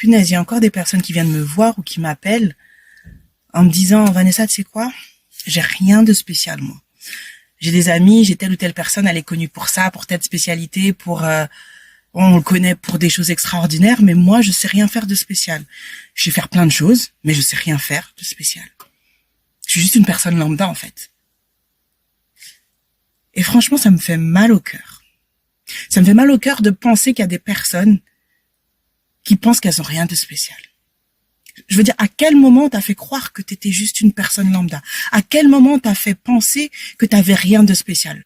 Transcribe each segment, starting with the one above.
punaise, il y a encore des personnes qui viennent me voir ou qui m'appellent en me disant, Vanessa, tu sais quoi? J'ai rien de spécial, moi. J'ai des amis, j'ai telle ou telle personne, elle est connue pour ça, pour telle spécialité, on le connaît pour des choses extraordinaires, mais moi, je sais rien faire de spécial. Je sais faire plein de choses, mais je sais rien faire de spécial. Je suis juste une personne lambda, en fait. Et franchement, ça me fait mal au cœur. Ça me fait mal au cœur de penser qu'il y a des personnes qui pensent qu'elles ont rien de spécial. Je veux dire, à quel moment t'as fait croire que t'étais juste une personne lambda? À quel moment t'as fait penser que t'avais rien de spécial?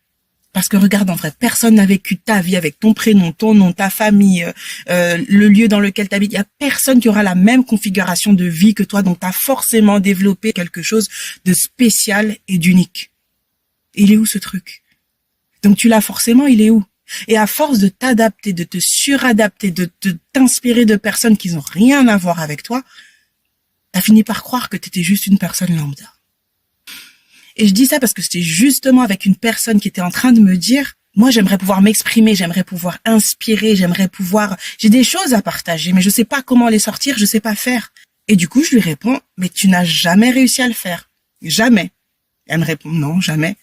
Parce que regarde, en vrai, personne n'a vécu ta vie avec ton prénom, ton nom, ta famille, le lieu dans lequel t'habites. Il y a personne qui aura la même configuration de vie que toi, donc t'as forcément développé quelque chose de spécial et d'unique. Il est où ce truc? Donc tu l'as forcément, il est où? Et à force de t'adapter, de te suradapter, de t'inspirer de personnes qui n'ont rien à voir avec toi, t'as fini par croire que t'étais juste une personne lambda. Et je dis ça parce que c'était justement avec une personne qui était en train de me dire, moi j'aimerais pouvoir m'exprimer, j'aimerais pouvoir inspirer, j'ai des choses à partager, mais je sais pas comment les sortir, je sais pas faire. Et du coup je lui réponds, mais tu n'as jamais réussi à le faire. Jamais. Elle me répond, non, jamais.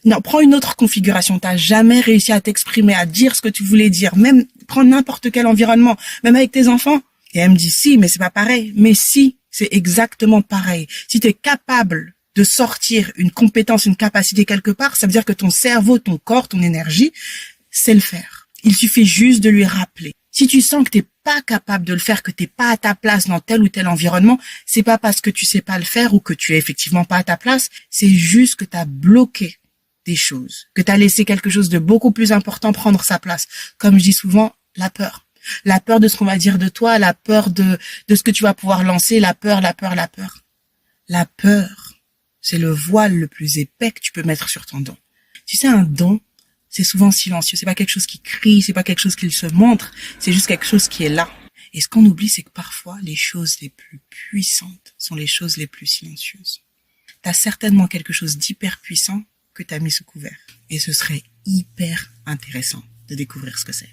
Non, prends une autre configuration. T'as jamais réussi à t'exprimer, à dire ce que tu voulais dire. Même prendre n'importe quel environnement, même avec tes enfants. Et elle me dit si, mais c'est pas pareil. Mais si, c'est exactement pareil. Si t'es capable de sortir une compétence, une capacité quelque part, ça veut dire que ton cerveau, ton corps, ton énergie, sait le faire. Il suffit juste de lui rappeler. Si tu sens que t'es pas capable de le faire, que t'es pas à ta place dans tel ou tel environnement, c'est pas parce que tu sais pas le faire ou que tu es effectivement pas à ta place, c'est juste que t'as bloqué des choses, que t'as laissé quelque chose de beaucoup plus important prendre sa place. Comme je dis souvent, la peur. La peur de ce qu'on va dire de toi, la peur de ce que tu vas pouvoir lancer, la peur. La peur, c'est le voile le plus épais que tu peux mettre sur ton don. Tu sais, un don, c'est souvent silencieux. C'est pas quelque chose qui crie, c'est pas quelque chose qui se montre, c'est juste quelque chose qui est là. Et ce qu'on oublie, c'est que parfois, les choses les plus puissantes sont les choses les plus silencieuses. T'as certainement quelque chose d'hyper puissant que t'as mis sous couvert. Et ce serait hyper intéressant de découvrir ce que c'est.